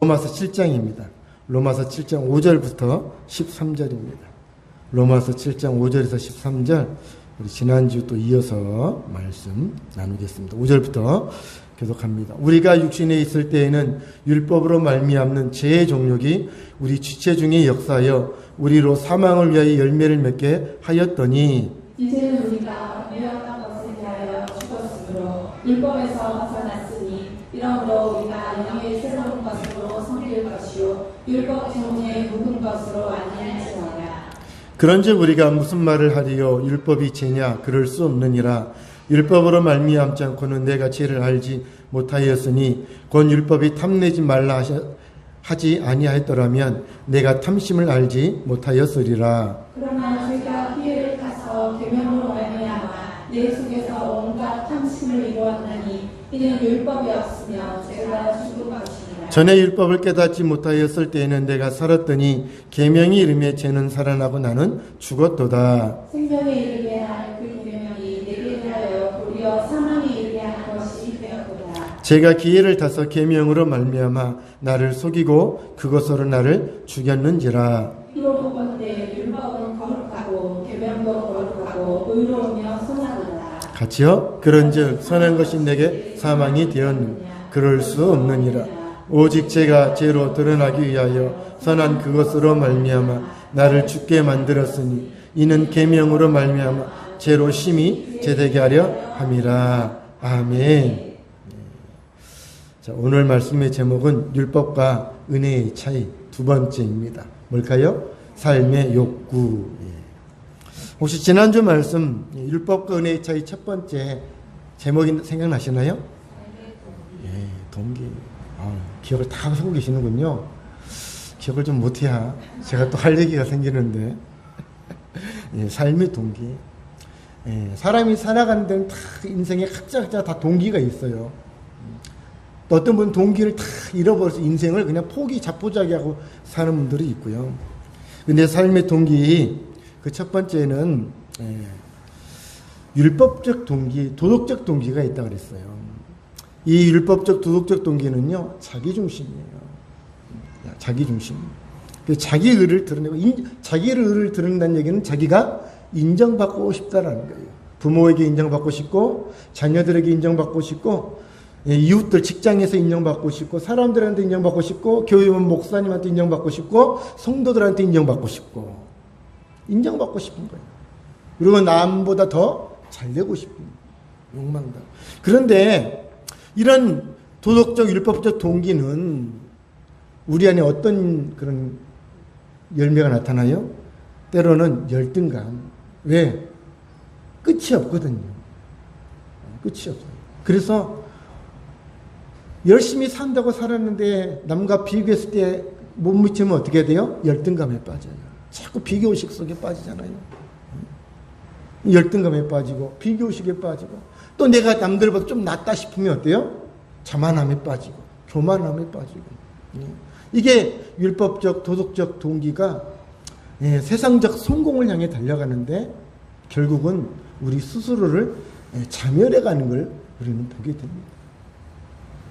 로마서 7장입니다. 로마서 7장 5절부터 13절입니다. 로마서 7장 5절에서 13절, 우리 지난주 또 이어서 말씀 나누겠습니다. 5절부터 계속합니다. 우리가 육신에 있을 때에는 율법으로 말미암는 죄의 종력이 우리 지체 중에 역사하여 우리로 사망을 위하여 열매를 맺게 하였더니, 이제는 우리가 미워한 것을 위하여 죽었으므로 율법에서 벗어났으니 이러므로 우리가 영의 새로운 것으로 섬길 것이요 율법 종류의 묵은 것으로 아니할지어다. 그런즉 우리가 무슨 말을 하리요? 율법이 죄냐? 그럴 수 없느니라. 율법으로 말미암지 않고는 내가 죄를 알지 못하였으니 곧 율법이 탐내지 말라 하지 아니하였더라면 내가 탐심을 알지 못하였으리라. 그러나 죄가 기회를 타서 계명으로 말미암아 내 속에서 온갖 탐심을 이루었나니 이는 율법이 없으며 죄가 죽은 것이니라. 전에 율법을 깨닫지 못하였을 때에는 내가 살았더니 계명이 이름에 죄는 살아나고 나는 죽었도다. 생명에 이르게 할 그 계명이 내게 대하여 도리어 사망에 이르게 할 것이 되었도다. 제가 기회를 타서 계명으로 말미암아 나를 속이고 그것으로 나를 죽였는지라. 이로 보건대 율법은 거룩하고 계명도 거룩하고 의로우며 선하도다. 같이요. 그런즉 선한 것이 내게 사망이 되었느냐? 그럴 수 없느니라. 오직 제가 죄로 드러나기 위하여 선한 그것으로 말미암아 나를 죽게 만들었으니 이는 계명으로 말미암아 죄로 심히 죄되게 하려 함이라. 아멘. 자, 오늘 말씀의 제목은 율법과 은혜의 차이 두 번째입니다. 뭘까요? 삶의 욕구. 혹시 지난주 말씀 율법과 은혜의 차이 첫 번째 제목이 생각나시나요? 예, 동기. 기억을 다 하고 계시는군요. 기억을 좀 못해야 제가 또 할 얘기가 생기는데. 예, 삶의 동기. 예, 사람이 살아가는 데는 다 인생에 각자 다 동기가 있어요. 또 어떤 분은 동기를 다 잃어버려서 인생을 그냥 포기 자포자기하고 사는 분들이 있고요. 근데 삶의 동기, 그 첫 번째는 율법적 동기, 도덕적 동기가 있다 그랬어요. 이 율법적 도덕적 동기는요, 자기중심이에요. 자기중심. 자기 의를 드러내고, 자기의 의를 드러낸다는 얘기는 자기가 인정받고 싶다라는 거예요. 부모에게 인정받고 싶고, 자녀들에게 인정받고 싶고, 이웃들 직장에서 인정받고 싶고, 사람들한테 인정받고 싶고, 교회원 목사님한테 인정받고 싶고, 성도들한테 인정받고 싶고, 인정받고 싶은 거예요. 그리고 남보다 더 잘되고 싶은 욕망다. 그런데 이런 도덕적 율법적 동기는 우리 안에 어떤 그런 열매가 나타나요? 때로는 열등감. 왜? 끝이 없거든요. 끝이 없어요. 그래서 열심히 산다고 살았는데 남과 비교했을 때 못 미치면 어떻게 돼요? 열등감에 빠져요. 자꾸 비교의식 속에 빠지잖아요. 열등감에 빠지고 비교의식에 빠지고 또 내가 남들보다 좀 낫다 싶으면 어때요? 자만함에 빠지고 교만함에 빠지고. 이게 율법적 도덕적 동기가 세상적 성공을 향해 달려가는데 결국은 우리 스스로를 자멸해가는 걸 우리는 보게 됩니다.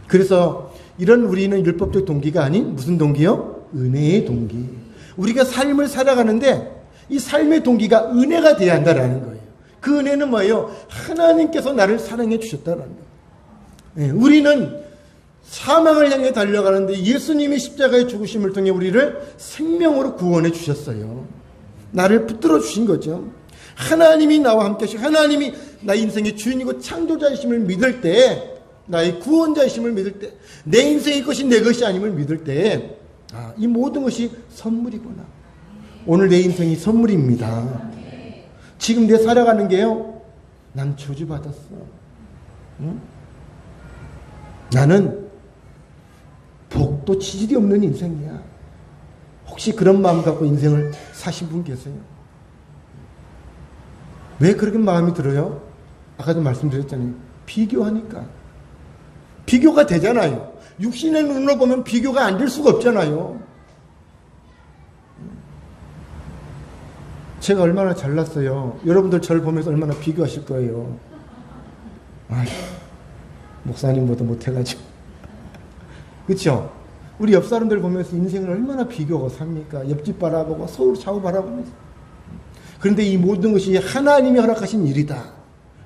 그래서 이런 우리는 율법적 동기가 아닌 무슨 동기요? 은혜의 동기. 우리가 삶을 살아가는데 이 삶의 동기가 은혜가 돼야 한다라는 거예요. 그 은혜는 뭐예요? 하나님께서 나를 사랑해 주셨다는 거예요. 우리는 사망을 향해 달려가는데 예수님이 십자가의 죽으심을 통해 우리를 생명으로 구원해 주셨어요. 나를 붙들어 주신 거죠. 하나님이 나와 함께 하시고 하나님이 나의 인생의 주인이고 창조자이심을 믿을 때, 나의 구원자이심을 믿을 때, 내 인생의 것이 내 것이 아님을 믿을 때, 이 모든 것이 선물이구나. 오늘 내 인생이 선물입니다. 지금 내 살아가는 게요, 난 저주받았어. 응? 나는 복도 지질이 없는 인생이야. 혹시 그런 마음 갖고 인생을 사신 분 계세요? 왜 그렇게 마음이 들어요? 아까도 말씀드렸잖아요. 비교하니까. 비교가 되잖아요. 육신의 눈으로 보면 비교가 안 될 수가 없잖아요. 제가 얼마나 잘났어요. 여러분들 저를 보면서 얼마나 비교하실 거예요. 아휴, 목사님보다 못해가지고. 그렇죠? 우리 옆 사람들 보면서 인생을 얼마나 비교하고 삽니까? 옆집 바라보고 서울 좌우 바라보면서. 그런데 이 모든 것이 하나님이 허락하신 일이다.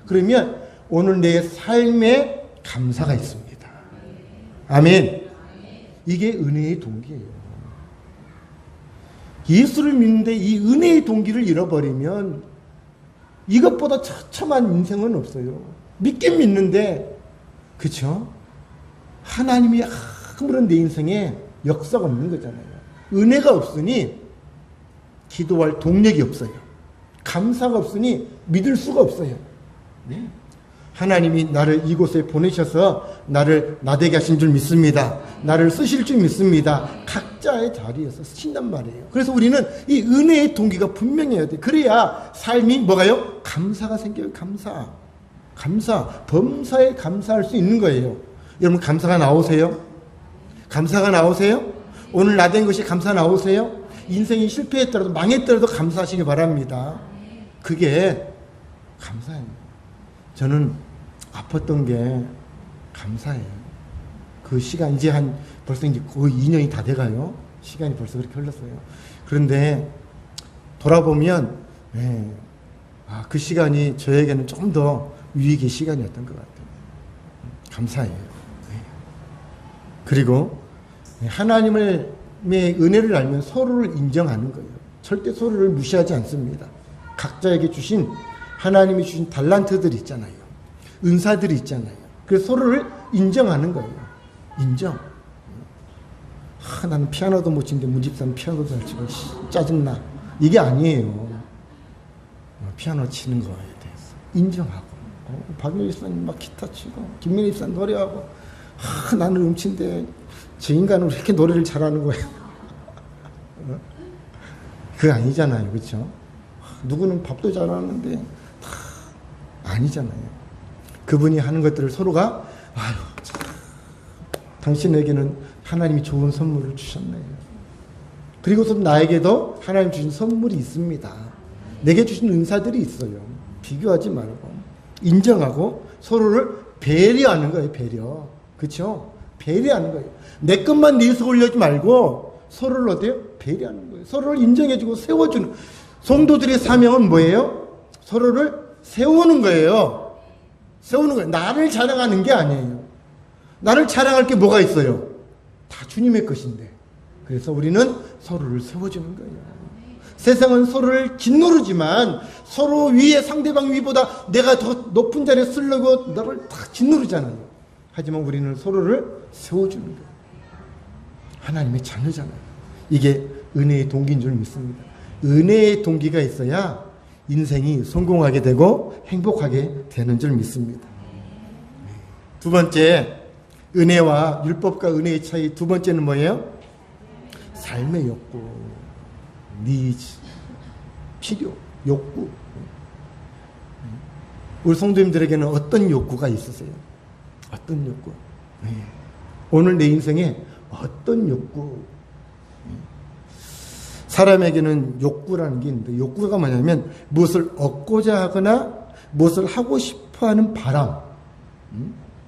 그러면 오늘 내 삶에 감사가 있습니다. 아멘. 이게 은혜의 동기예요. 예수를 믿는데 이 은혜의 동기를 잃어버리면 이것보다 처참한 인생은 없어요. 믿긴 믿는데, 그쵸? 하나님이 아무런 내 인생에 역사가 없는 거잖아요. 은혜가 없으니 기도할 동력이 없어요. 감사가 없으니 믿을 수가 없어요. 네? 하나님이 나를 이곳에 보내셔서 나를 나되게 하신 줄 믿습니다. 나를 쓰실 줄 믿습니다. 각자의 자리에서 쓰신단 말이에요. 그래서 우리는 이 은혜의 동기가 분명해야 돼요. 그래야 삶이 뭐가요? 감사가 생겨요. 감사. 범사에 감사할 수 있는 거예요. 여러분 감사가 나오세요? 감사가 나오세요? 오늘 나된 것이 감사 나오세요? 인생이 실패했더라도 망했더라도 감사하시기 바랍니다. 그게 감사예요. 저는 아팠던 게 감사해요. 그 시간 이제 벌써 이제 거의 2년이 다 돼가요. 시간이 벌써 그렇게 흘렀어요. 그런데 돌아보면 그 시간이 저에게는 좀 더 유익의 시간이었던 것 같아요. 감사해요. 그리고 하나님의 은혜를 알면 서로를 인정하는 거예요. 절대 서로를 무시하지 않습니다. 각자에게 주신 하나님이 주신 달란트들이 있잖아요. 은사들이 있잖아요. 그래서 서로를 인정하는 거예요. 인정. 나는 피아노도 못 치는데 문집사는 피아노도 잘 치고 짜증나. 이게 아니에요. 피아노 치는 거에 대해서 인정하고 박민희 집사님 막 기타 치고 김민희 집사님 노래하고 나는 음치인데 저 인간은 왜 이렇게 노래를 잘하는 거예요. 그거 아니잖아요. 그렇죠? 누구는 밥도 잘하는데 아니잖아요. 그분이 하는 것들을 서로가 당신에게는 하나님이 좋은 선물을 주셨네요. 그리고서 나에게도 하나님 주신 선물이 있습니다. 내게 주신 은사들이 있어요. 비교하지 말고 인정하고 서로를 배려하는 거예요. 배려. 그렇죠? 배려하는 거예요. 내 것만 내서 올리지 말고 서로를 어때요? 배려하는 거예요. 서로를 인정해주고 세워주는. 성도들의 사명은 뭐예요? 서로를 세우는 거예요. 세우는 거예요. 나를 자랑하는 게 아니에요. 나를 자랑할 게 뭐가 있어요? 다 주님의 것인데. 그래서 우리는 서로를 세워주는 거예요. 세상은 서로를 짓누르지만 서로 위에 상대방 위보다 내가 더 높은 자리에 쓰려고 너를 다 짓누르잖아요. 하지만 우리는 서로를 세워주는 거예요. 하나님의 자녀잖아요. 이게 은혜의 동기인 줄 믿습니다. 은혜의 동기가 있어야 인생이 성공하게 되고 행복하게 되는 줄 믿습니다. 두 번째, 은혜와 율법과 은혜의 차이. 두 번째는 뭐예요? 삶의 욕구, 니즈, 필요, 욕구. 우리 성도님들에게는 어떤 욕구가 있으세요? 어떤 욕구? 오늘 내 인생에 어떤 욕구? 사람에게는 욕구라는 게 있는데, 욕구가 뭐냐면 무엇을 얻고자 하거나 무엇을 하고 싶어하는 바람.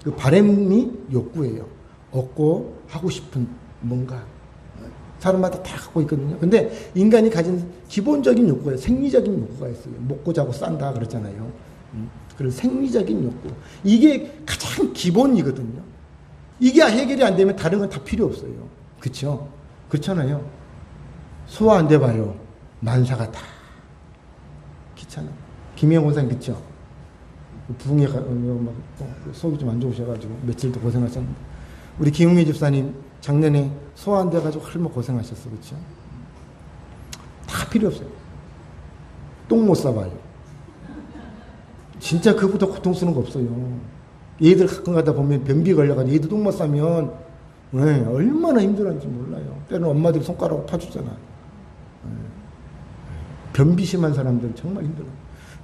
그 바람이 욕구예요. 얻고 하고 싶은 뭔가. 사람마다 다 갖고 있거든요. 근데 인간이 가진 기본적인 욕구예요. 생리적인 욕구가 있어요. 먹고 자고 싼다 그러잖아요. 그래서 생리적인 욕구. 이게 가장 기본이거든요. 이게 해결이 안 되면 다른 건 다 필요 없어요. 그렇죠? 그렇잖아요. 소화 안 돼 봐요. 만사가 다 귀찮아. 김영 원사님 그렇죠? 부흥에 속이 좀 안 좋으셔가지고 며칠도 고생하셨는데, 우리 김웅희 집사님 작년에 소화 안 돼가지고 얼마 고생하셨어. 그렇죠? 다 필요 없어요. 똥 못 싸봐요. 진짜 그보다 고통스러운 거 없어요. 얘들 가끔 가다 보면 변비 걸려가지고 얘들 똥 못 싸면 얼마나 힘들었는지 몰라요. 때는 엄마들이 손가락으로 파주잖아. 변비 심한 사람들은 정말 힘들어요.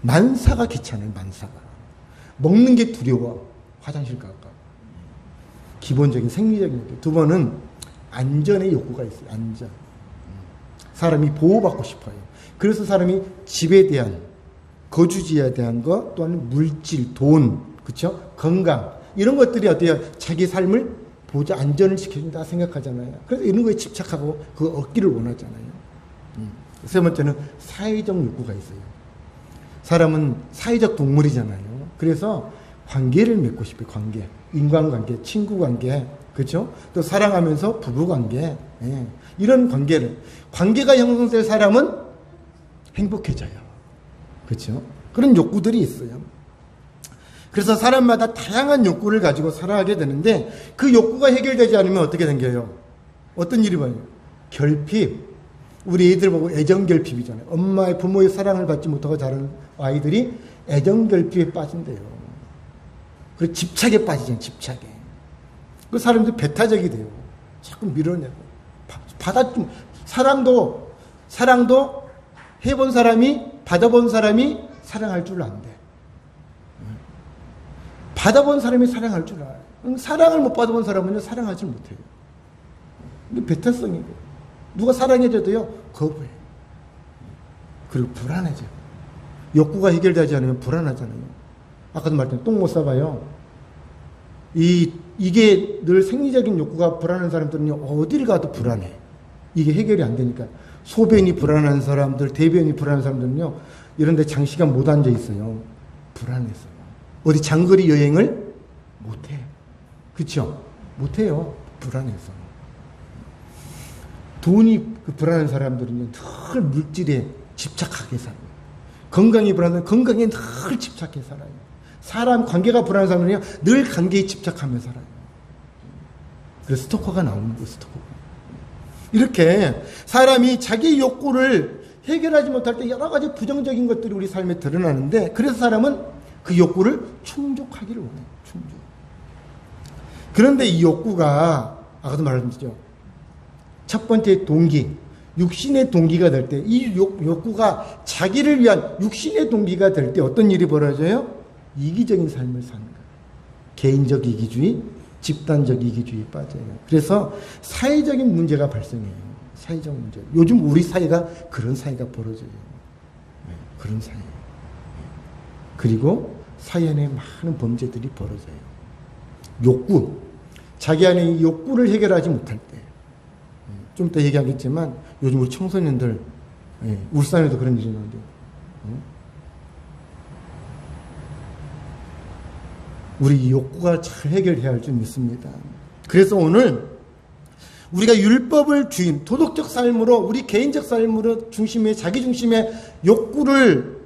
만사가 귀찮아요. 만사가. 먹는 게 두려워. 화장실 갈까. 기본적인 생리적인 욕구. 두 번은 안전의 욕구가 있어요. 안전. 사람이 보호받고 싶어요. 그래서 사람이 집에 대한, 거주지에 대한 것, 또한 물질, 돈, 그쵸? 건강, 이런 것들이 어때요? 자기 삶을 보좌 안전을 지켜준다 생각하잖아요. 그래서 이런 거에 집착하고 그거 얻기를 원하잖아요. 세 번째는 사회적 욕구가 있어요. 사람은 사회적 동물이잖아요. 그래서 관계를 맺고 싶어요. 관계, 인간관계, 친구관계, 그렇죠? 또 사랑하면서 부부관계, 예. 이런 관계가 형성될 사람은 행복해져요. 그렇죠? 그런 욕구들이 있어요. 그래서 사람마다 다양한 욕구를 가지고 살아가게 되는데 그 욕구가 해결되지 않으면 어떻게 생겨요? 어떤 일이 벌어요? 결핍. 우리 애들 보고 애정결핍이잖아요. 엄마의 부모의 사랑을 받지 못하고 자란 아이들이 애정결핍에 빠진대요. 그리고 집착에 빠지잖아요. 집착에. 그 사람들이 배타적이 돼요. 자꾸 밀어내고. 사랑도 해본 사람이, 받아본 사람이 사랑할 줄 안 돼. 받아본 사람이 사랑할 줄 알아요. 사랑을 못 받아본 사람은요, 사랑하지 못해요. 이게 배타성이고. 누가 사랑해줘도요, 거부해. 그리고 불안해져요. 욕구가 해결되지 않으면 불안하잖아요. 아까도 말했던 똥 못 싸봐요. 이게 늘 생리적인 욕구가 불안한 사람들은요, 어디를 가도 불안해. 이게 해결이 안 되니까. 소변이 불안한 사람들, 대변이 불안한 사람들은요, 이런 데 장시간 못 앉아 있어요. 불안해서. 어디 장거리 여행을 못해. 그쵸? 못해요. 불안해서. 돈이 불안한 사람들은요, 늘 물질에 집착하게 살아요. 건강이 불안한 건강에 늘 집착해 살아요. 사람 관계가 불안한 사람은요, 늘 관계에 집착하며 살아요. 그래서 스토커가 나오는 거예요, 스토커가. 이렇게 사람이 자기 욕구를 해결하지 못할 때 여러 가지 부정적인 것들이 우리 삶에 드러나는데, 그래서 사람은 그 욕구를 충족하기를 원해요. 충족. 그런데 이 욕구가 아까도 말했죠. 첫 번째 동기, 육신의 동기가 될 때, 이 욕구가 자기를 위한 육신의 동기가 될 때 어떤 일이 벌어져요? 이기적인 삶을 사는 거예요. 개인적 이기주의, 집단적 이기주의에 빠져요. 그래서 사회적인 문제가 발생해요. 사회적 문제. 요즘 우리 사회가 그런 사회가 벌어져요. 그런 사회. 그리고 사회 안에 많은 범죄들이 벌어져요. 욕구. 자기 안에 이 욕구를 해결하지 못할 때. 좀 이따 얘기하겠지만 요즘 우리 청소년들, 울산에도 그런 일이 있는데, 우리 이 욕구가 잘 해결해야 할 줄 믿습니다. 그래서 오늘 우리가 율법을 주인, 도덕적 삶으로, 우리 개인적 삶으로 중심의, 자기 중심의 욕구를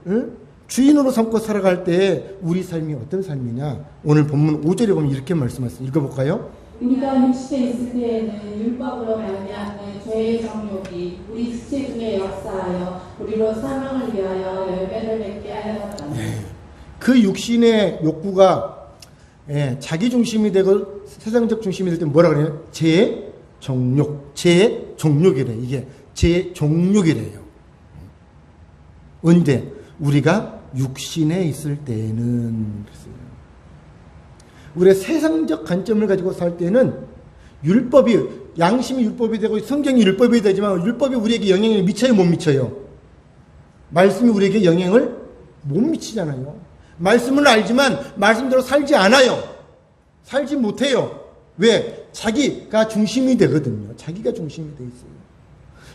주인으로 삼고 살아갈 때 우리 삶이 어떤 삶이냐. 오늘 본문 5절에 보면 이렇게 말씀하셨어요. 읽어볼까요? 우리가 육신에 있을 때에는 율법으로 말미암는 죄의 정욕이 우리 지체 중에 역사하여 우리로 사망을 위하여 열매를 맺게 하였다. 그 육신의 욕구가 자기 중심이 되고 세상적 중심이 될 때 뭐라 그래요? 제종욕이래. 이게 제종욕이래요. 언제? 우리가 육신에 있을 때는. 우리의 세상적 관점을 가지고 살 때는 율법이, 양심이 율법이 되고 성경이 율법이 되지만 율법이 우리에게 영향을 미쳐요, 못 미쳐요? 말씀이 우리에게 영향을 못 미치잖아요. 말씀은 알지만 말씀대로 살지 않아요. 살지 못해요. 왜? 자기가 중심이 되거든요. 자기가 중심이 되어 있어요.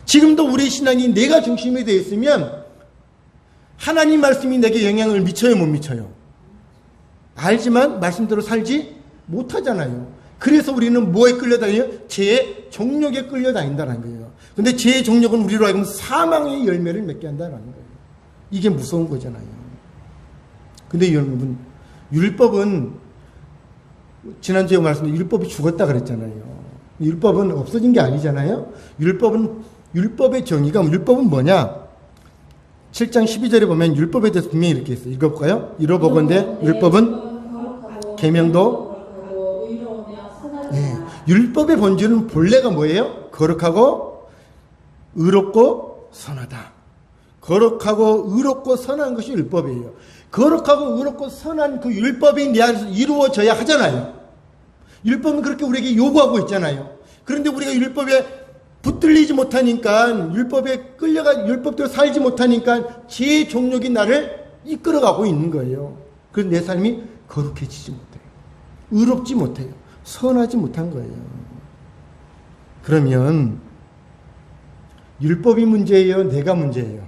지금도 우리 신앙이 내가 중심이 되어 있으면 하나님 말씀이 내게 영향을 미쳐요, 못 미쳐요? 알지만 말씀대로 살지 못하잖아요. 그래서 우리는 뭐에 끌려다녀요? 죄의 종욕에 끌려다닌다는 거예요. 근데 죄의 종욕은 우리로 하여금 사망의 열매를 맺게 한다는 거예요. 이게 무서운 거잖아요. 근데 여러분, 율법은, 지난주에 말씀드린 율법이 죽었다 그랬잖아요. 율법은 없어진 게 아니잖아요. 율법의 정의가, 율법은 뭐냐? 7장 12절에 보면 율법에 대해서 분명히 이렇게 있어요. 읽어볼까요? 이러보건대 율법은 계명도, 율법의 본질은 본래가 뭐예요? 거룩하고 의롭고 선하다. 거룩하고 의롭고 선한 것이 율법이에요. 거룩하고 의롭고 선한 그 율법이 내 안에서 이루어져야 하잖아요. 율법은 그렇게 우리에게 요구하고 있잖아요. 그런데 우리가 율법에 붙들리지 못하니까, 율법에 끌려가 율법대로 살지 못하니까 죄의 종욕이 나를 이끌어가고 있는 거예요. 그래서 내 삶이 거룩해지지 못해요. 의롭지 못해요. 선하지 못한 거예요. 그러면 율법이 문제예요? 내가 문제예요?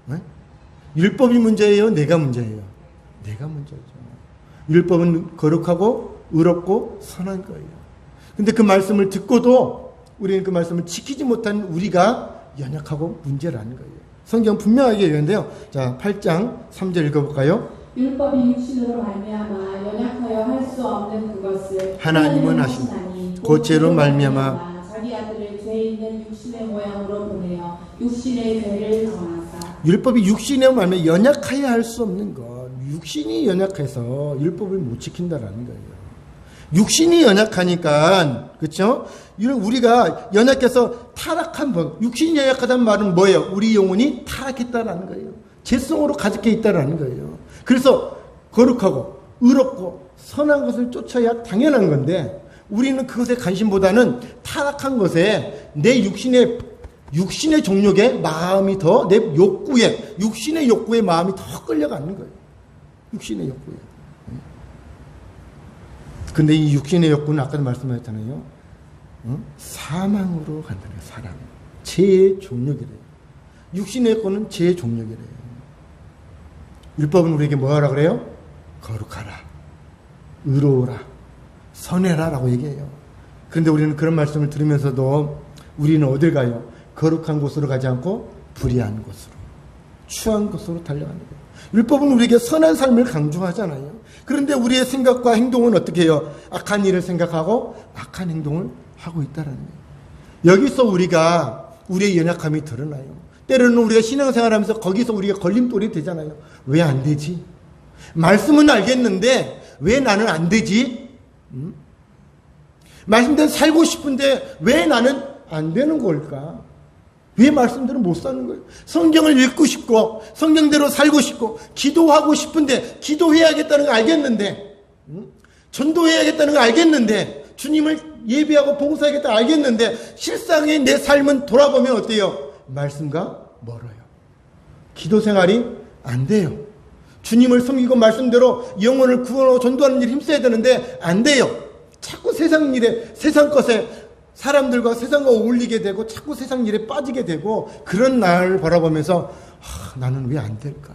네? 율법이 문제예요? 내가 문제예요? 내가 문제죠. 율법은 거룩하고 의롭고 선한 거예요. 근데 그 말씀을 듣고도 우리는 그 말씀을 지키지 못한 우리가 연약하고 문제라는 거예요. 성경 분명하게 얘기하는데요. 자, 8장 3절 읽어볼까요? 율법이 육신으로 말미암아 연약하여 할 수 없는 그것을 하나님은 하시나니 곧 죄로 말미암아 자기 아들을 죄 있는 육신의 모양으로 보내어 육신의 죄를 정하사. 율법이 육신에 말미암아 연약하여 할 수 없는 것. 육신이 연약해서 율법을 못 지킨다라는 거예요. 육신이 연약하니까, 그렇죠? 우리가 연약해서 타락한 법. 육신이 연약하다는 말은 뭐예요? 우리 영혼이 타락했다라는 거예요. 죄성으로 가득해 있다라는 거예요. 그래서 거룩하고 의롭고 선한 것을 쫓아야 당연한 건데 우리는 그것에 관심보다는 타락한 것에 내 육신의 종욕에 마음이 더, 내 욕구에, 육신의 욕구에 마음이 더 끌려가는 거예요. 육신의 욕구에. 근데 이 육신의 욕구는 아까도 말씀하셨잖아요. 사망으로 간다는 사람. 죄의 종욕이래요. 육신의 욕구는 죄의 종욕이래요. 율법은 우리에게 뭐하라 그래요? 거룩하라. 의로워라. 선해라 라고 얘기해요. 그런데 우리는 그런 말씀을 들으면서도 우리는 어딜 가요? 거룩한 곳으로 가지 않고 불의한 곳으로, 추한 곳으로 달려가는 거예요. 율법은 우리에게 선한 삶을 강조하잖아요. 그런데 우리의 생각과 행동은 어떻게 해요? 악한 일을 생각하고 악한 행동을 하고 있다는 거예요. 여기서 우리의 연약함이 드러나요. 때로는 우리가 신앙생활하면서 거기서 우리가 걸림돌이 되잖아요. 왜 안 되지? 말씀은 알겠는데 왜 나는 안 되지? 말씀대로 살고 싶은데 왜 나는 안 되는 걸까? 왜 말씀대로 못 사는 거예요? 성경을 읽고 싶고 성경대로 살고 싶고 기도하고 싶은데 기도해야겠다는 거 알겠는데 전도해야겠다는 거 알겠는데 주님을 예배하고 봉사하겠다 알겠는데 실상의 내 삶은 돌아보면 어때요? 말씀과 멀어요. 기도 생활이 안 돼요. 주님을 섬기고 말씀대로 영혼을 구원하고 전도하는 일에 힘써야 되는데 안 돼요. 자꾸 세상 일에, 세상 것에 사람들과 세상과 어울리게 되고 자꾸 세상 일에 빠지게 되고 그런 나를 바라보면서 나는 왜 안 될까?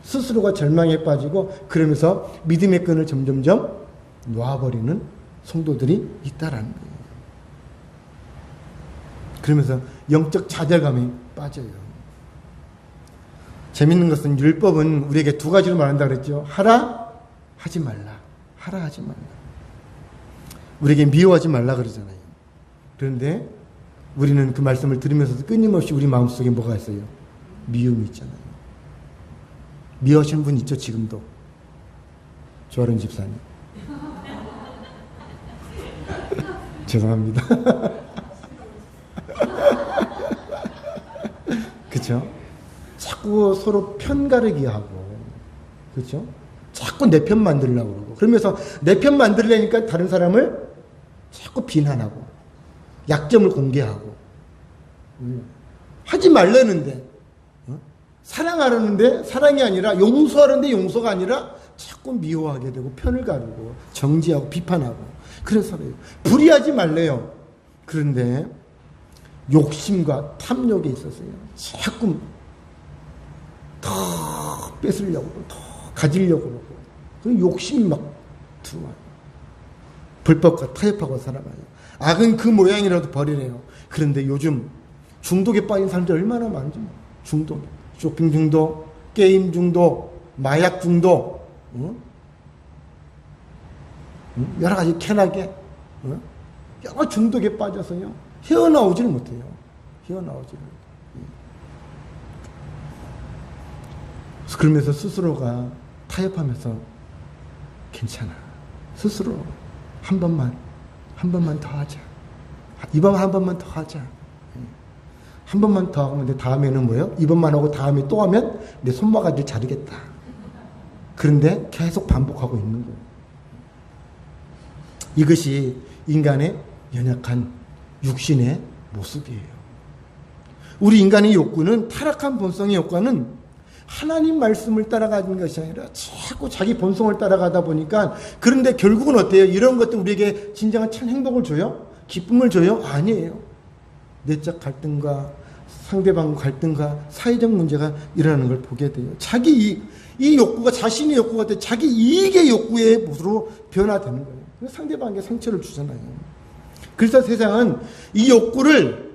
스스로가 절망에 빠지고 그러면서 믿음의 끈을 점점점 놓아버리는 성도들이 있다라는 거예요. 그러면서 영적 좌절감에 빠져요. 재밌는 것은 율법은 우리에게 두 가지로 말한다 그랬죠. 하라, 하지 말라. 하라, 하지 말라. 우리에게 미워하지 말라 그러잖아요. 그런데 우리는 그 말씀을 들으면서도 끊임없이 우리 마음속에 뭐가 있어요? 미움이 있잖아요. 미워하시는 분 있죠, 지금도. 조아론 집사님. 죄송합니다. 그렇죠? 자꾸 서로 편가르기 하고, 그렇죠? 자꾸 내 편 만들려고 그러고, 그러면서 내 편 만들려니까 다른 사람을 자꾸 비난하고, 약점을 공개하고, 하지 말라는데, 사랑하려는데 사랑이 아니라 용서하는데 용서가 아니라 자꾸 미워하게 되고 편을 가르고 정지하고 비판하고 그래서 그래요. 불의하지 말래요. 그런데 욕심과 탐욕에 있었어요. 자꾸 더 뺏으려고 더 가지려고 그러고 그 욕심이 막 들어와요. 불법과 타협하고 살아가요. 악은 그 모양이라도 버리래요. 그런데 요즘 중독에 빠진 사람들 얼마나 많은지 중독, 쇼핑 중독, 게임 중독, 마약 중독, 여러 가지 쾌락에 여러 중독에 빠져서요 헤어나오지를 못해요. 헤어나오지를 못해요. 그러면서 스스로가 타협하면서 괜찮아. 스스로 한 번만 더 하자. 이번 한 번만 더 하자. 한 번만 더 하면 내 다음에는 뭐예요? 이번만 하고 다음에 또 하면 내 손바가지를 자르겠다. 그런데 계속 반복하고 있는 거예요. 이것이 인간의 연약한 육신의 모습이에요. 우리 인간의 욕구는 타락한 본성의 욕구는 하나님 말씀을 따라가는 것이 아니라 자꾸 자기 본성을 따라가다 보니까, 그런데 결국은 어때요? 이런 것들 우리에게 진정한 참 행복을 줘요? 기쁨을 줘요? 아니에요. 내적 갈등과 상대방 갈등과 사회적 문제가 일어나는 걸 보게 돼요. 이 욕구가 자신의 욕구가 돼 자기 이익의 욕구의 모습으로 변화되는 거예요. 상대방에게 상처를 주잖아요. 그래서 세상은 이 욕구를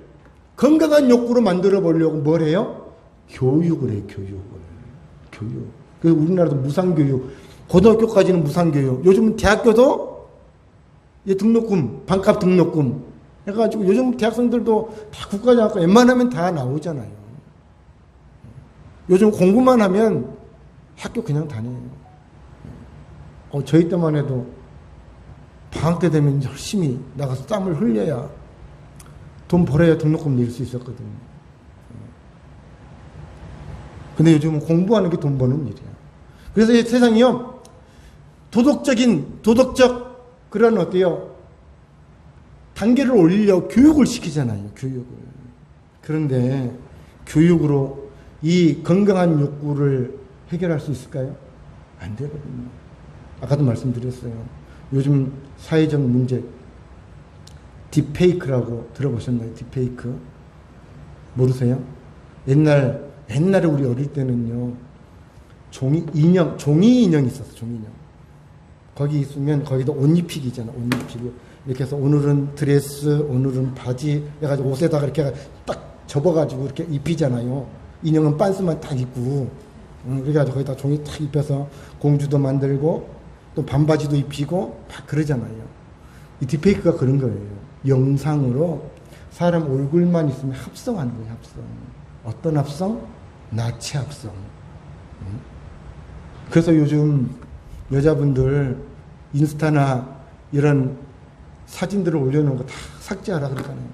건강한 욕구로 만들어 보려고 뭘 해요? 교육을 해요. 교육. 그래서 우리나라도 무상교육, 고등학교까지는 무상교육, 요즘은 대학교도 등록금, 반값 등록금 해가지고 요즘 대학생들도 다 국가장학금 웬만하면 다 나오잖아요. 요즘 공부만 하면 학교 그냥 다녀요. 저희 때만 해도 방학 때 되면 열심히 나가서 땀을 흘려야 돈 벌어야 등록금 낼 수 있었거든요. 근데 요즘은 공부하는 게 돈 버는 일이야. 그래서 이 세상이요, 도덕적 그런 어때요? 단계를 올리려고 교육을 시키잖아요. 교육을. 그런데 교육으로 이 건강한 욕구를 해결할 수 있을까요? 안 되거든요. 아까도 말씀드렸어요. 요즘 사회적 문제, 딥페이크라고 들어보셨나요? 딥페이크. 모르세요? 옛날에 우리 어릴 때는요, 종이 인형 있었어, 종이 인형. 거기 있으면 거기도 옷 입히기잖아, 옷 입히고. 이렇게 해서 오늘은 드레스, 오늘은 바지 해가지고 옷에다가 이렇게 딱 접어가지고 이렇게 입히잖아요. 인형은 빤스만 딱 입고. 그래가지고 거기다 종이 딱 입혀서 공주도 만들고 또 반바지도 입히고 막 그러잖아요. 이 딥페이크가 그런 거예요. 영상으로 사람 얼굴만 있으면 합성하는 거예요, 합성. 어떤 합성? 나체 합성. 그래서 요즘 여자분들 인스타나 이런 사진들을 올려놓은 거 다 삭제하라 그러잖아요.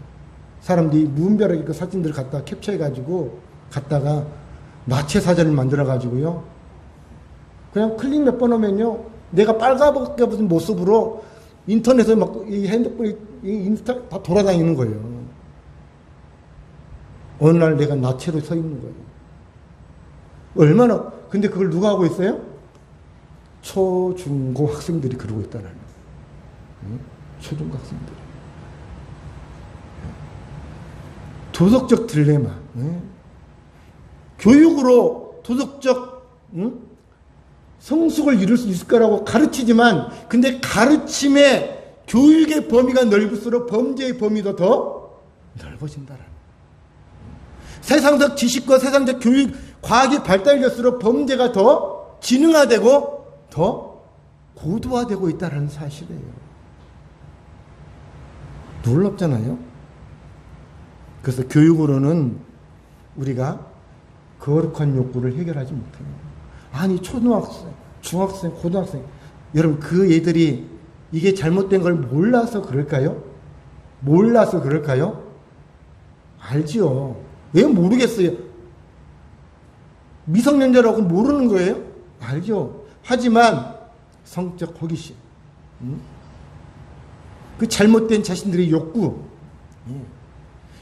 사람들이 무분별하게 그 사진들을 갖다가 캡처해가지고 갖다가 나체 사진을 만들어가지고요. 그냥 클릭 몇 번 하면요, 내가 빨갛게 무슨 모습으로 인터넷에 막 이 핸드폰, 이 인스타 다 돌아다니는 거예요. 어느 날 내가 나체로 서 있는 거예요. 얼마나, 근데 그걸 누가 하고 있어요? 초, 중, 고 학생들이 그러고 있다는 거예요. 초중고 학생들이. 도덕적 딜레마. 교육으로 도덕적 성숙을 이룰 수 있을 거라고 가르치지만, 근데 가르침의 교육의 범위가 넓을수록 범죄의 범위도 더 넓어진다라는 거예요. 세상적 지식과 세상적 교육, 과학이 발달될수록 범죄가 더 지능화되고 더 고도화되고 있다는 사실이에요. 놀랍잖아요. 그래서 교육으로는 우리가 거룩한 욕구를 해결하지 못해요. 아니, 초등학생, 중학생, 고등학생, 여러분 그 애들이 이게 잘못된 걸 몰라서 그럴까요? 몰라서 그럴까요? 알지요. 왜 모르겠어요? 미성년자라고 모르는 거예요? 알죠. 하지만 성적 호기심, 그 잘못된 자신들의 욕구,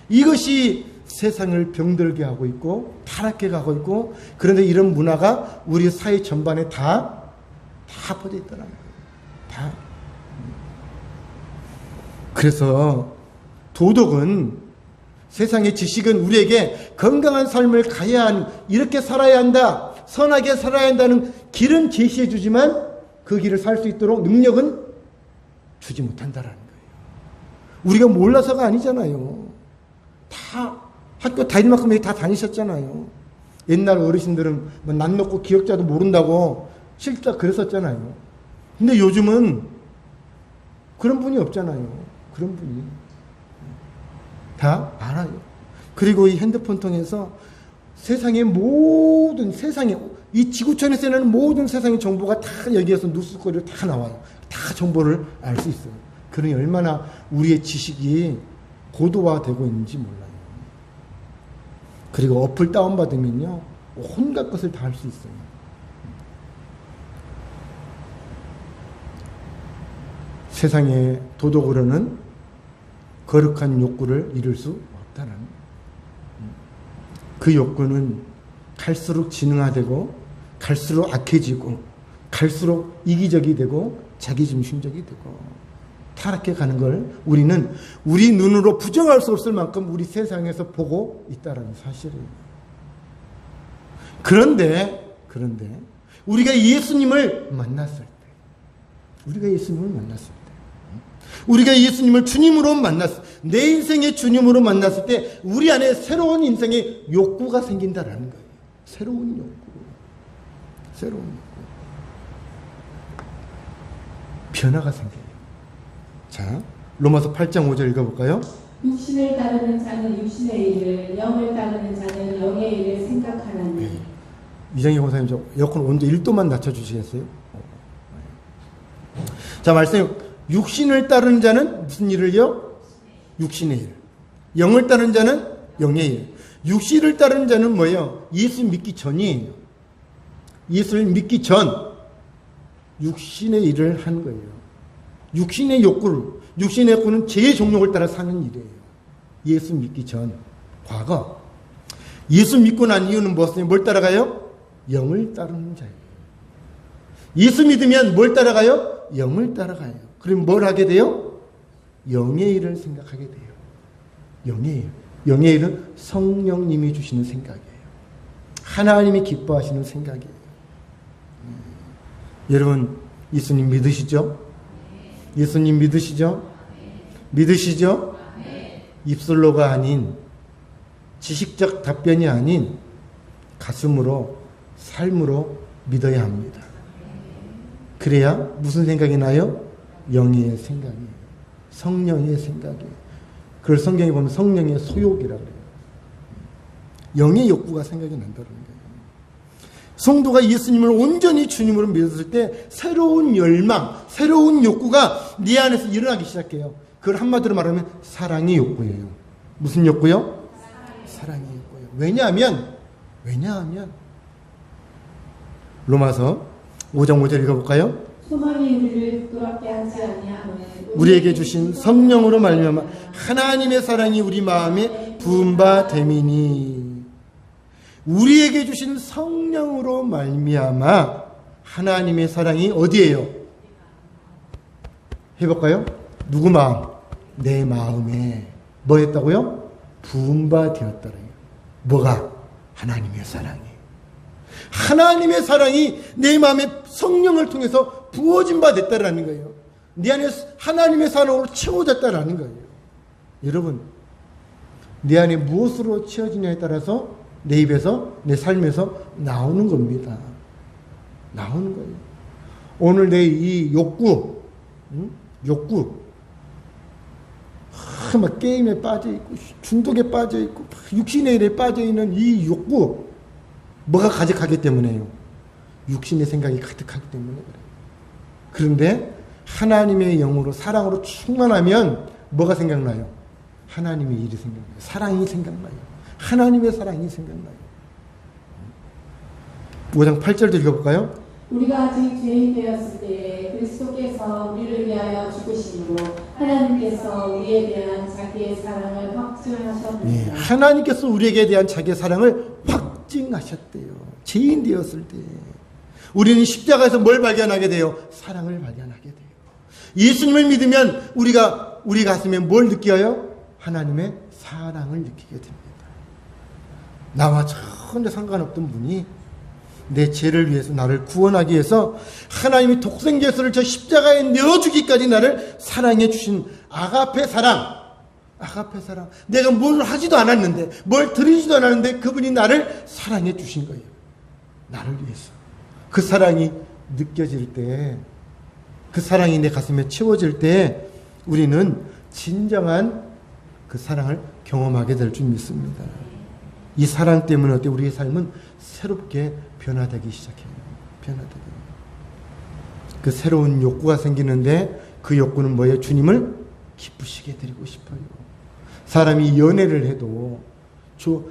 이것이 세상을 병들게 하고 있고 타락해 가고 있고, 그런데 이런 문화가 우리 사회 전반에 다 퍼져 있더라고요. 다. 그래서 도덕은, 세상의 지식은 우리에게 건강한 삶을 가야 하는, 이렇게 살아야 한다, 선하게 살아야 한다는 길은 제시해 주지만 그 길을 살 수 있도록 능력은 주지 못한다라는 거예요. 우리가 몰라서가 아니잖아요. 다 학교 다닐 만큼 다 다니셨잖아요. 옛날 어르신들은 뭐 난 놓고 기억자도 모른다고 실제 그랬었잖아요. 근데 요즘은 그런 분이 없잖아요. 그런 분이 다 알아요. 그리고 이 핸드폰 통해서 세상의 모든, 이 지구촌에서 일어나는 모든 세상의 정보가 다 여기에서 뉴스거리로 다 나와요. 다 정보를 알 수 있어요. 그러니 얼마나 우리의 지식이 고도화되고 있는지 몰라요. 그리고 어플 다운받으면요, 온갖 것을 다 할 수 있어요. 세상의 도덕으로는 거룩한 욕구를 이룰 수 없다는, 그 욕구는 갈수록 지능화되고 갈수록 악해지고 갈수록 이기적이 되고 자기중심적이 되고 타락해 가는 걸 우리는 우리 눈으로 부정할 수 없을 만큼 우리 세상에서 보고 있다는 사실이에요. 그런데 우리가 예수님을 만났을 때 우리가 예수님을 주님으로 내 인생의 주님으로 만났을 때 우리 안에 새로운 인생의 욕구가 생긴다라는 거예요. 새로운 욕구. 변화가 생겨요. 자, 로마서 8장 5절 읽어볼까요? 육신을 따르는 자는 육신의 일을, 영을 따르는 자는 영의 일을 생각하나니. 이정희 권사님, 저 에어컨 온도 1도만 낮춰주시겠어요? 자, 말씀해. 육신을 따르는 자는 무슨 일을요? 육신의 일. 영을 따르는 자는 영의 일. 육신을 따르는 자는 뭐예요? 예수 믿기 전이에요. 예수를 믿기 전 육신의 일을 하는 거예요. 육신의 욕구는 제 종욕을 따라 사는 일이에요. 예수 믿기 전, 과거. 예수 믿고 난 이유는 무엇이에요? 뭘 따라가요? 영을 따르는 자예요. 예수 믿으면 뭘 따라가요? 영을 따라가요. 그럼 뭘 하게 돼요? 영의 일을 생각하게 돼요. 영의 일. 영의 일은 성령님이 주시는 생각이에요. 하나님이 기뻐하시는 생각이에요. 여러분, 예수님 믿으시죠? 예수님 믿으시죠? 믿으시죠? 입술로가 아닌, 지식적 답변이 아닌 가슴으로, 삶으로 믿어야 합니다. 그래야 무슨 생각이 나요? 영의 생각이에요. 성령의 생각이에요. 그걸 성경에 보면 성령의 소욕이라고 그래요. 영의 욕구가 생각이 난다는 거예요. 성도가 예수님을 온전히 주님으로 믿었을 때 새로운 열망, 새로운 욕구가 네 안에서 일어나기 시작해요. 그걸 한마디로 말하면 사랑의 욕구예요. 무슨 욕구요? 사랑의 욕구예요. 왜냐하면 로마서 5장 5절 읽어볼까요? 소망이 우리를 부끄럽게 하지 아니하노니 우리에게 주신 성령으로 말미암아 하나님의 사랑이 우리 마음에 부은 바 됨이니. 우리에게 주신 성령으로 말미암아 하나님의 사랑이 어디예요? 해볼까요? 누구 마음? 내 마음에 뭐 했다고요? 부은 바 되었더래요. 뭐가? 하나님의 사랑이. 하나님의 사랑이 내 마음에 성령을 통해서 부어진 바 됐다라는 거예요. 내 안에 하나님의 사랑으로 채워졌다라는 거예요. 여러분, 내 안에 무엇으로 채워지냐에 따라서 내 입에서, 내 삶에서 나오는 겁니다. 나오는 거예요. 오늘 내 이 욕구, 막 게임에 빠져있고, 중독에 빠져있고, 육신의 일에 빠져있는 이 욕구, 뭐가 가득하기 때문에요? 육신의 생각이 가득하기 때문에 그래요. 그런데 하나님의 영으로, 사랑으로 충만하면 뭐가 생각나요? 하나님의 일이 생각나요. 사랑이 생각나요. 하나님의 사랑이 생각나요. 5장 8절도 읽어볼까요? 우리가 아직 죄인 되었을 때에 그리스도께서 우리를 위하여 죽으심으로 하나님께서 우리에 대한 자기의 사랑을 확증하셨습니다. 네, 하나님께서 우리에게 대한 자기의 사랑을 확증하셨대요. 죄인 되었을 때 우리는 십자가에서 뭘 발견하게 돼요? 사랑을 발견하게 돼요. 예수님을 믿으면 우리 가슴에 뭘 느껴요? 하나님의 사랑을 느끼게 됩니다. 나와 전혀 상관없던 분이 내 죄를 위해서 나를 구원하기 위해서 하나님이 독생자 예수를 저 십자가에 내어주기까지 나를 사랑해 주신 아가페 사랑. 내가 뭘 하지도 않았는데, 뭘 드리지도 않았는데 그분이 나를 사랑해 주신 거예요. 나를 위해서. 그 사랑이 느껴질 때, 그 사랑이 내 가슴에 채워질 때 우리는 진정한 그 사랑을 경험하게 될 줄 믿습니다. 이 사랑 때문에 어때? 우리의 삶은 새롭게 변화되기 시작해요. 그 새로운 욕구가 생기는데 그 욕구는 뭐예요? 주님을 기쁘시게 드리고 싶어요. 사람이 연애를 해도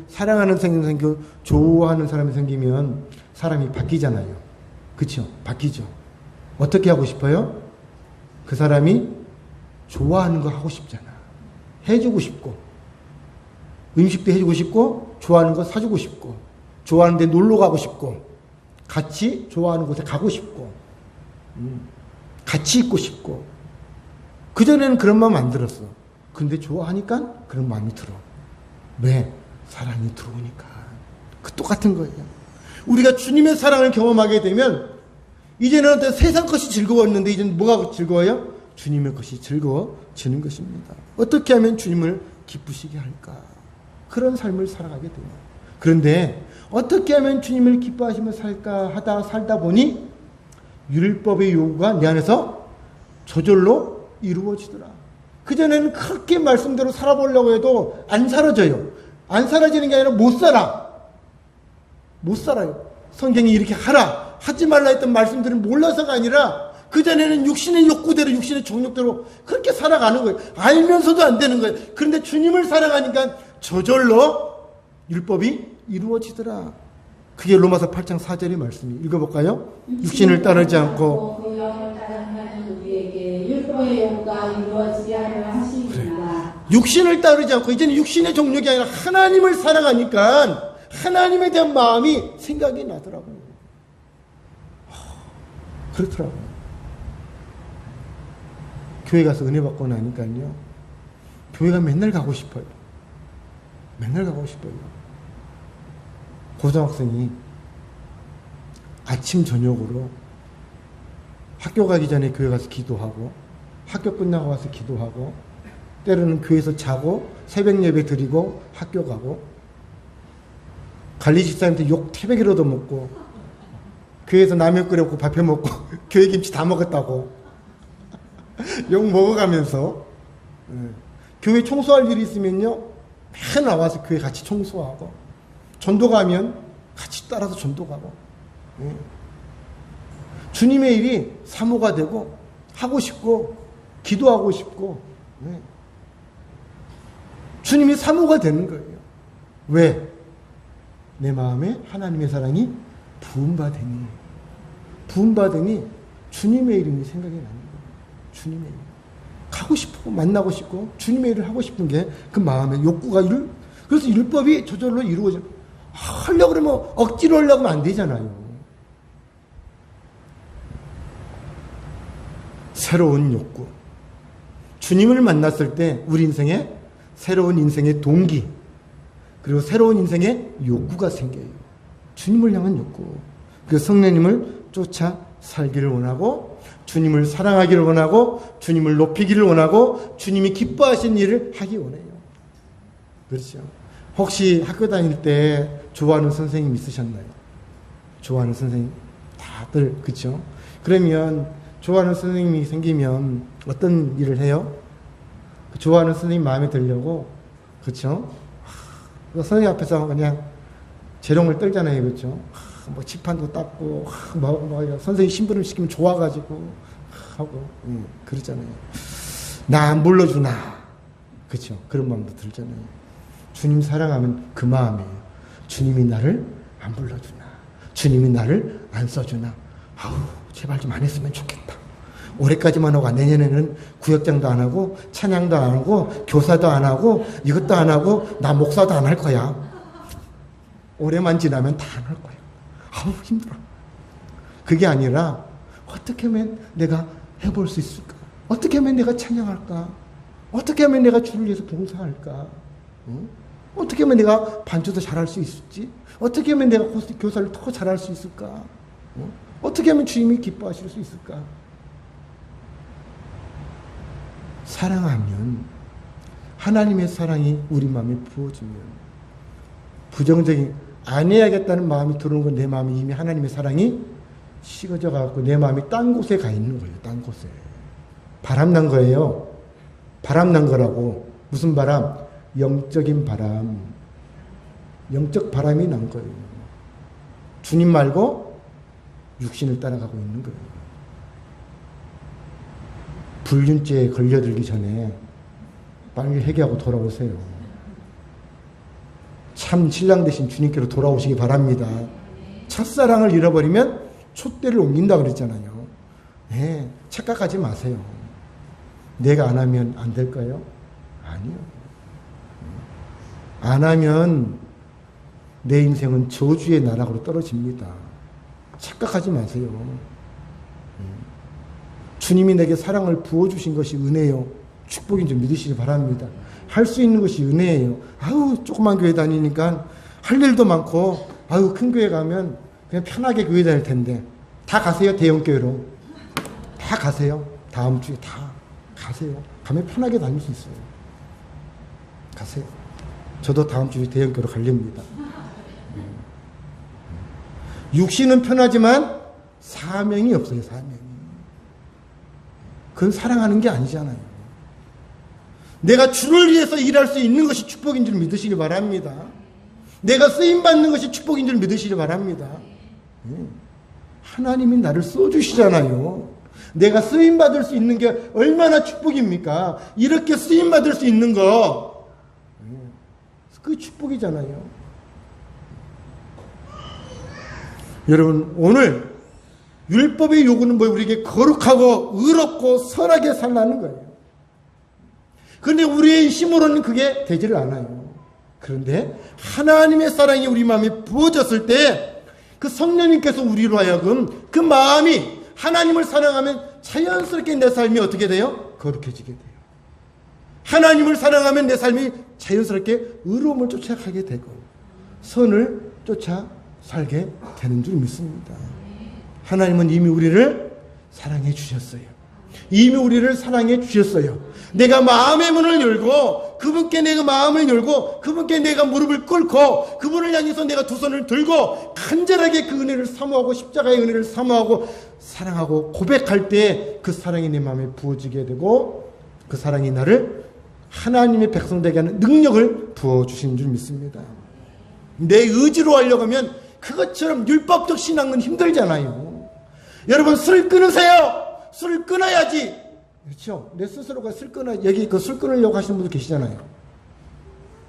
사랑하는 사람이 생기고 좋아하는 사람이 생기면 사람이 바뀌잖아요. 그렇죠? 바뀌죠. 어떻게 하고 싶어요? 그 사람이 좋아하는 거 하고 싶잖아. 해주고 싶고, 음식도 해주고 싶고, 좋아하는 거 사주고 싶고, 좋아하는 데 놀러 가고 싶고, 같이 좋아하는 곳에 가고 싶고, 같이 있고 싶고. 그전에는 그런 마음 안 들었어. 근데 좋아하니까 그런 마음이 들어. 왜? 사랑이 들어오니까. 그 똑같은 거예요. 우리가 주님의 사랑을 경험하게 되면 이제는 세상 것이 즐거웠는데 이제는 뭐가 즐거워요? 주님의 것이 즐거워지는 것입니다. 어떻게 하면 주님을 기쁘시게 할까? 그런 삶을 살아가게 돼요. 그런데 어떻게 하면 주님을 기뻐하시며 살다 보니 율법의 요구가 내 안에서 저절로 이루어지더라. 그전에는 그렇게 말씀대로 살아보려고 해도 안 사라져요. 안 사라지는 게 아니라 못 살아. 못 살아요. 성경이 이렇게 하라, 하지 말라 했던 말씀들은 몰라서가 아니라 그전에는 육신의 욕구대로, 육신의 정욕대로 그렇게 살아가는 거예요. 알면서도 안 되는 거예요. 그런데 주님을 사랑하니까 저절로 율법이 이루어지더라. 그게 로마서 8장 4절의 말씀이. 읽어볼까요? 육신을 따르지 않고 그 영을 따라 하나님 우리에게 율법의 요구가 이루어지게 하려 하시니라. 육신을 따르지 않고 이제는 육신의 정욕이 아니라 하나님을 사랑하니까 하나님에 대한 마음이 생각이 나더라고요. 그렇더라고요. 교회 가서 은혜 받고 나니까요. 교회가 맨날 가고 싶어요. 맨날 가고 싶어요. 고등학생이 아침 저녁으로 학교 가기 전에 교회 가서 기도하고 학교 끝나고 와서 기도하고 때로는 교회에서 자고 새벽 예배 드리고 학교 가고 관리 집사님한테 욕 태백이라도 먹고 교회에서 라면 끓여먹고 밥 해먹고 교회 김치 다 먹었다고 욕 먹어가면서 교회 청소할 일이 있으면요 맨 나와서 교회 같이 청소하고 전도 가면 같이 따라서 전도 가고 주님의 일이 사모가 되고 하고 싶고 기도하고 싶고 주님이 사모가 되는 거예요. 왜? 내 마음에 하나님의 사랑이 부음받으니 주님의 이름이 생각이 나는 거예요. 주님의 이름. 가고 싶고 만나고 싶고 주님의 일을 하고 싶은 게 그 마음의 욕구가 그래서 율법이 저절로 이루어져. 하려고 그러면 억지로 하려고 하면 안 되잖아요. 새로운 욕구. 주님을 만났을 때 우리 인생에 새로운 인생의 동기 그리고 새로운 인생의 욕구가 생겨요. 주님을 향한 욕구. 그 성령님을 쫓아 살기를 원하고 주님을 사랑하기를 원하고 주님을 높이기를 원하고 주님이 기뻐하시는 일을 하기 원해요. 그렇죠. 혹시 학교 다닐 때 좋아하는 선생님 있으셨나요? 좋아하는 선생님 다들 그렇죠. 그러면 좋아하는 선생님이 생기면 어떤 일을 해요? 좋아하는 선생님 마음에 들려고 그렇죠. 선생님 앞에서 그냥 재롱을 떨잖아요. 그렇죠. 뭐 칠판도 닦고 선생님 심부름 시키면 좋아가지고 하고 그러잖아요. 나 안 불러주나. 그렇죠. 그런 마음도 들잖아요. 주님 사랑하면 그 마음이에요. 주님이 나를 안 불러주나. 주님이 나를 안 써주나. 아우 제발 좀 안 했으면 좋겠다. 올해까지만 하고 내년에는 구역장도 안 하고 찬양도 안 하고 교사도 안 하고 이것도 안 하고 나 목사도 안 할 거야. 올해만 지나면 다 안 할 거야. 아우 힘들어. 그게 아니라 어떻게 하면 내가 해볼 수 있을까? 어떻게 하면 내가 찬양할까? 어떻게 하면 내가 주를 위해서 봉사할까? 응? 어떻게 하면 내가 반주도 잘할 수 있을지? 어떻게 하면 내가 교사를 더 잘할 수 있을까? 응? 어떻게 하면 주님이 기뻐하실 수 있을까? 사랑하면 하나님의 사랑이 우리 마음에 부어지면 부정적인 안 해야겠다는 마음이 들어오는 건 내 마음이 이미 하나님의 사랑이 식어져 갖고 내 마음이 딴 곳에 가 있는 거예요. 딴 곳에. 바람난 거예요. 바람난 거라고. 무슨 바람? 영적인 바람. 영적 바람이 난 거예요. 주님 말고 육신을 따라가고 있는 거예요. 불륜죄에 걸려들기 전에 빨리 회개하고 돌아오세요. 참 신랑 되신 주님께로 돌아오시기 바랍니다. 첫사랑을 잃어버리면 촛대를 옮긴다 그랬잖아요. 네, 착각하지 마세요. 내가 안 하면 안 될까요? 아니요. 안 하면 내 인생은 저주의 나락으로 떨어집니다. 착각하지 마세요. 주님이 내게 사랑을 부어주신 것이 은혜요. 축복인 줄 믿으시기 바랍니다. 할 수 있는 것이 은혜예요. 아유, 조그만 교회 다니니까 할 일도 많고, 아유, 큰 교회 가면 그냥 편하게 교회 다닐 텐데. 다 가세요, 대형교회로. 다 가세요. 다음 주에 다 가세요. 가면 편하게 다닐 수 있어요. 가세요. 저도 다음 주에 대형교회로 가렵니다. 육신은 편하지만 사명이 없어요, 사명이. 그건 사랑하는 게 아니잖아요. 내가 주를 위해서 일할 수 있는 것이 축복인 줄 믿으시기 바랍니다. 내가 쓰임받는 것이 축복인 줄 믿으시기 바랍니다. 하나님이 나를 써주시잖아요. 내가 쓰임받을 수 있는 게 얼마나 축복입니까? 이렇게 쓰임받을 수 있는 거, 그 축복이잖아요. 여러분, 오늘 율법의 요구는 뭐 우리에게 거룩하고 의롭고 선하게 살라는 거예요. 그런데 우리의 힘으로는 그게 되지를 않아요. 그런데 하나님의 사랑이 우리 마음에 부어졌을 때 그 성령님께서 우리로 하여금 그 마음이 하나님을 사랑하면 자연스럽게 내 삶이 어떻게 돼요? 거룩해지게 돼요. 하나님을 사랑하면 내 삶이 자연스럽게 의로움을 쫓아가게 되고 선을 쫓아 살게 되는 줄 믿습니다. 하나님은 이미 우리를 사랑해 주셨어요. 이미 우리를 사랑해 주셨어요. 내가 마음의 문을 열고 그분께 내가 마음을 열고 그분께 내가 무릎을 꿇고 그분을 향해서 내가 두 손을 들고 간절하게 그 은혜를 사모하고 십자가의 은혜를 사모하고 사랑하고 고백할 때 그 사랑이 내 마음에 부어지게 되고 그 사랑이 나를 하나님의 백성 되게 하는 능력을 부어주신 줄 믿습니다. 내 의지로 하려고 하면 그것처럼 율법적 신앙은 힘들잖아요. 여러분, 술 끊으세요. 술을 끊어야지. 그렇죠? 내 스스로가 술 끊어, 여기 그 술 끊으려고 하시는 분들 계시잖아요.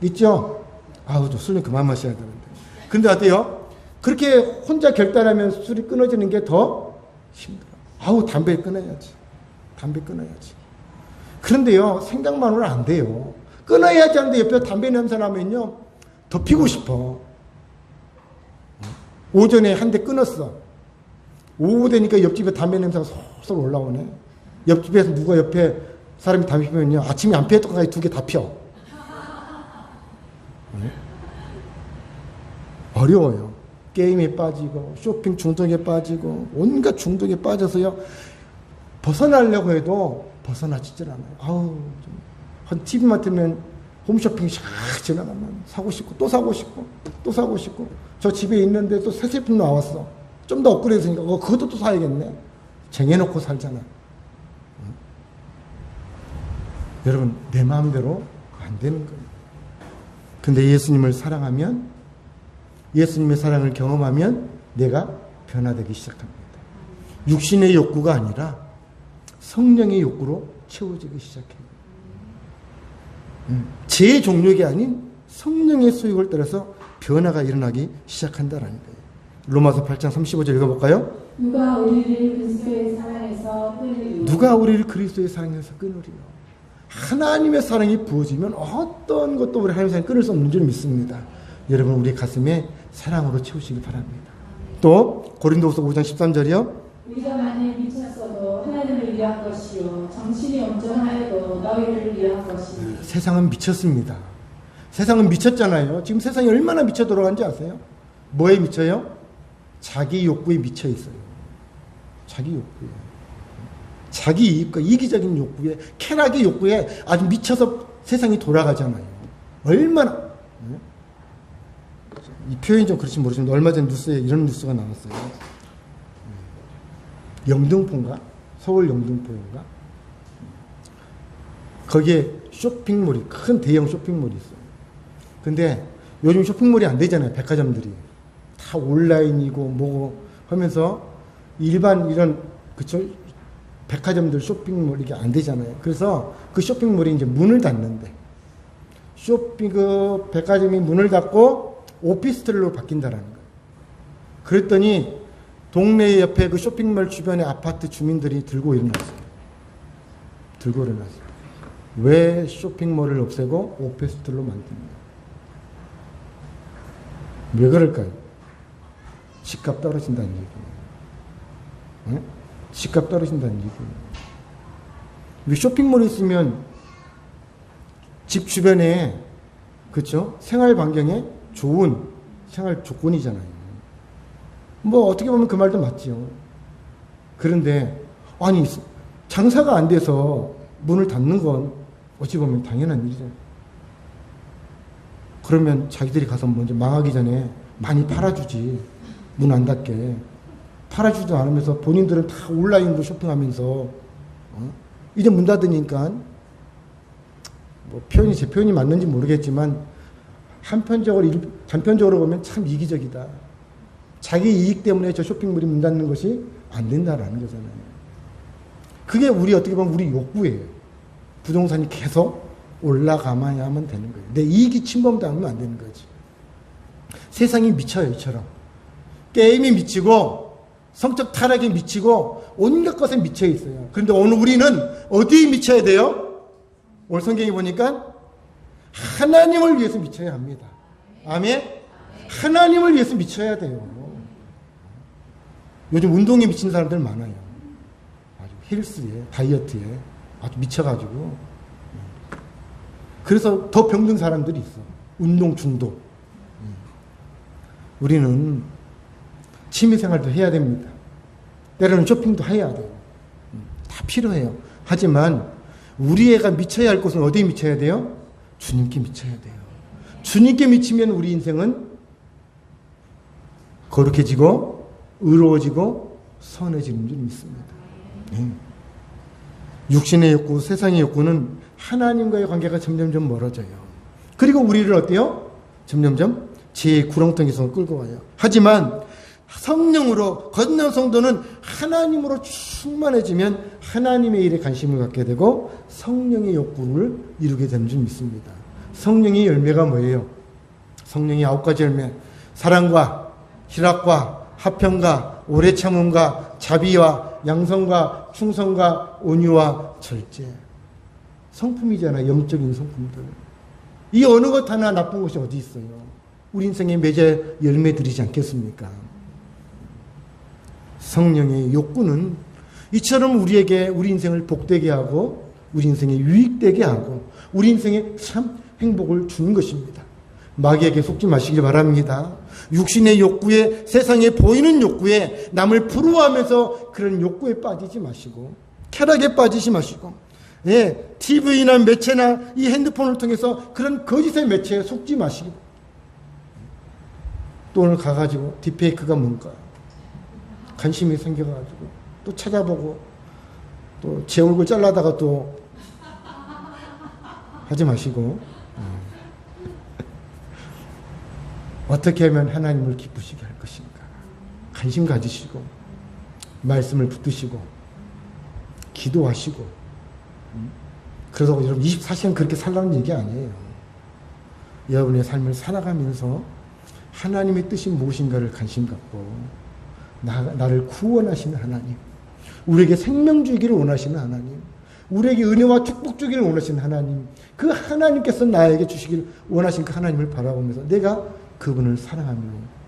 있죠? 아우, 저 술 그만 마셔야 되는데. 근데 어때요? 그렇게 혼자 결단하면 술이 끊어지는 게 더 힘들어. 아우, 담배 끊어야지. 담배 끊어야지. 그런데요, 생각만으로는 안 돼요. 끊어야지 하는데 옆에 담배 냄새 나면요, 더 피고 싶어. 오전에 한 대 끊었어. 오후 되니까 옆집에 담배 냄새가 솔솔 올라오네. 옆집에서 누가 옆에 사람이 담배 피면요, 아침에 안 피웠던 거까지 두 개 다 펴. 어려워요. 게임에 빠지고 쇼핑 중독에 빠지고 온갖 중독에 빠져서요, 벗어나려고 해도 벗어나지질 않아요. 아우, 한 TV만 틀면 홈쇼핑 샥 지나가면 사고 싶고 또 사고 싶고 또 사고 싶고, 저 집에 있는데 또 새 제품 나왔어. 좀 더 업그레이드니까 그것도 또 사야겠네. 쟁여놓고 살잖아. 여러분, 내 마음대로 안 되는 거예요. 근데 예수님을 사랑하면, 예수님의 사랑을 경험하면 내가 변화되기 시작합니다. 육신의 욕구가 아니라 성령의 욕구로 채워지기 시작해요. 제 종족이 아닌 성령의 소욕을 따라서 변화가 일어나기 시작한다라는 거예요. 로마서 8장 35절 읽어볼까요? 누가 우리를 그리스도의 사랑에서 끊으리요. 누가 우리를 그리스도의 사랑에서 끊으리요. 하나님의 사랑이 부어지면 어떤 것도 우리 하나님의 사랑이 끊을 수 없는 줄 믿습니다. 여러분, 우리 가슴에 사랑으로 채우시기 바랍니다. 또 고린도후서 5장 13절이요. 우리가 만일 미쳤어도 하나님을 위한 것이요 정신이 온전하여도 너희를 위한 것이니. 세상은 미쳤습니다. 세상은 미쳤잖아요. 지금 세상이 얼마나 미쳐 돌아가는지 아세요? 뭐에 미쳐요? 자기 욕구에 미쳐 있어요. 자기 욕구에. 자기 이익과 이기적인 욕구에, 쾌락의 욕구에 아주 미쳐서 세상이 돌아가잖아요. 얼마나. 이 표현이 좀 그렇지 모르지만 얼마 전 뉴스에 이런 뉴스가 나왔어요. 영등포인가? 서울 영등포인가? 거기에 쇼핑몰이, 큰 대형 쇼핑몰이 있어요. 근데 요즘 쇼핑몰이 안 되잖아요. 백화점들이. 다 온라인이고 뭐고 하면서 일반 이런, 그쵸? 백화점들 쇼핑몰 이게 안 되잖아요. 그래서 그 쇼핑몰이 이제 문을 닫는데, 그 백화점이 문을 닫고 오피스텔로 바뀐다라는 거예요. 그랬더니 동네 옆에 그 쇼핑몰 주변의 아파트 주민들이 들고 일어났어요. 들고 일어났어요. 왜 쇼핑몰을 없애고 오피스텔로 만드냐? 왜 그럴까요? 집값 떨어진다는 얘기예요. 네? 집값 떨어진다는 얘기예요. 우리 쇼핑몰에 있으면 집 주변에, 그렇죠? 생활 반경에 좋은 생활 조건이잖아요. 뭐 어떻게 보면 그 말도 맞죠. 그런데 아니 장사가 안 돼서 문을 닫는 건 어찌 보면 당연한 일이죠. 그러면 자기들이 가서 먼저 망하기 전에 많이 팔아주지. 문 안 닫게. 팔아주지도 않으면서 본인들은 다 온라인으로 쇼핑하면서 이제 문 닫으니까 뭐 제 표현이 맞는지 모르겠지만 단편적으로 보면 참 이기적이다. 자기 이익 때문에 저 쇼핑몰이 문 닫는 것이 안 된다라는 거잖아요. 그게 어떻게 보면 우리 욕구예요. 부동산이 계속 올라가만 하면 되는 거예요. 내 이익이 침범당하면 안 되는 거지. 세상이 미쳐요, 이처럼. 게임이 미치고, 성적 타락에 미치고, 온갖 것에 미쳐 있어요. 그런데 오늘 우리는 어디에 미쳐야 돼요? 오늘 성경에 보니까 하나님을 위해서 미쳐야 합니다. 아멘? 하나님을 위해서 미쳐야 돼요. 요즘 운동에 미친 사람들 많아요. 아주 헬스에, 다이어트에 아주 미쳐가지고. 그래서 더 병든 사람들이 있어. 운동 중독. 우리는 취미생활도 해야 됩니다. 때로는 쇼핑도 해야 돼요. 다 필요해요. 하지만 우리 애가 미쳐야 할 곳은 어디에 미쳐야 돼요? 주님께 미쳐야 돼요. 주님께 미치면 우리 인생은 거룩해지고 의로워지고 선해지는 줄 믿습니다. 육신의 욕구, 세상의 욕구는 하나님과의 관계가 점점점 멀어져요. 그리고 우리를 어때요? 점점점 죄의 구렁텅이에서 끌고 와요. 하지만 성령으로 거듭난 성도는 하나님으로 충만해지면 하나님의 일에 관심을 갖게 되고 성령의 욕구를 이루게 되는 줄 믿습니다. 성령의 열매가 뭐예요? 성령의 9가지 열매. 사랑과 희락과 화평과 오래 참음과 자비와 양성과 충성과 온유와 절제. 성품이잖아요. 영적인 성품들. 이 어느 것 하나 나쁜 것이 어디 있어요? 우리 인생에 맺어 열매 드리지 않겠습니까? 성령의 욕구는 이처럼 우리에게 우리 인생을 복되게 하고 우리 인생에 유익되게 하고 우리 인생에 참 행복을 주는 것입니다. 마귀에게 속지 마시길 바랍니다. 육신의 욕구에, 세상에 보이는 욕구에 남을 부러워하면서 그런 욕구에 빠지지 마시고 쾌락에 빠지지 마시고 TV나 매체나 이 핸드폰을 통해서 그런 거짓의 매체에 속지 마시고 또 오늘 가가지고 딥페이크가 뭔가 관심이 생겨가지고 또 찾아보고 또 제 얼굴 잘라다가 또 하지 마시고 어떻게 하면 하나님을 기쁘시게 할 것인가 관심 가지시고 말씀을 붙드시고 기도하시고 그래서 여러분 24시간 그렇게 살라는 얘기 아니에요. 여러분의 삶을 살아가면서 하나님의 뜻이 무엇인가를 관심 갖고 나를 구원하시는 하나님, 우리에게 생명 주기를 원하시는 하나님, 우리에게 은혜와 축복 주기를 원하시는 하나님, 그 하나님께서 나에게 주시기를 원하신 그 하나님을 바라보면서 내가 그분을 사랑하는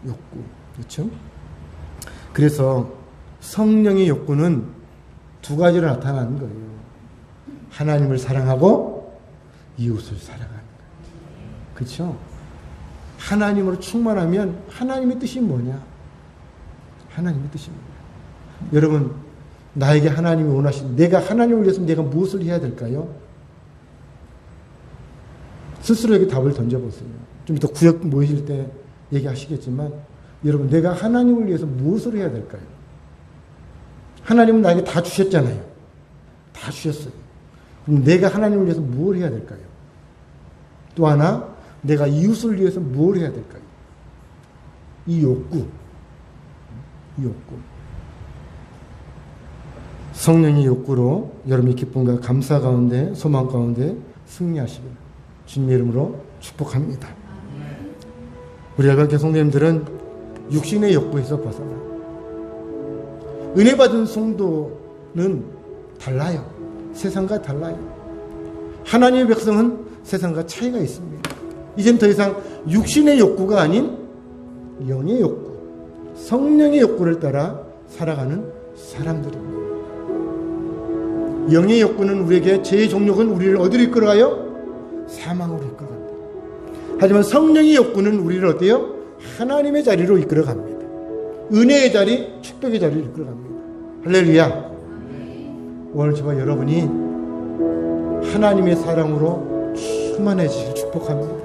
욕구. 그렇죠? 그래서 성령의 욕구는 두 가지로 나타나는 거예요. 하나님을 사랑하고 이웃을 사랑하는 거예요. 그렇죠? 하나님으로 충만하면 하나님의 뜻이 뭐냐? 하나님의 뜻이 뭐냐? 여러분, 나에게 하나님이 원하신, 내가 하나님을 위해서 내가 무엇을 해야 될까요? 스스로에게 답을 던져보세요. 좀 이따 구역 모이실 때 얘기하시겠지만, 여러분, 내가 하나님을 위해서 무엇을 해야 될까요? 하나님은 나에게 다 주셨잖아요. 다 주셨어요. 그럼 내가 하나님을 위해서 무엇을 해야 될까요? 또 하나, 내가 이웃을 위해서 무엇을 해야 될까요? 이 욕구. 이 욕구. 성령의 욕구로 여러분의 기쁨과 감사 가운데, 소망 가운데 승리하시길 주님의 이름으로 축복합니다. 우리 열방교 성도님들은 육신의 욕구에서 벗어나 은혜 받은 성도는 달라요. 세상과 달라요. 하나님의 백성은 세상과 차이가 있습니다. 이젠 더 이상 육신의 욕구가 아닌 영의 욕구, 성령의 욕구를 따라 살아가는 사람들입니다. 영의 욕구는 우리에게, 죄의 종욕은 우리를 어디로 이끌어가요? 사망으로 이끌어갑니다. 하지만 성령의 욕구는 우리를 어때요? 하나님의 자리로 이끌어갑니다. 은혜의 자리, 축복의 자리로 이끌어갑니다. 할렐루야. 오늘 저와 여러분이 하나님의 사랑으로 충만해지기를 축복합니다.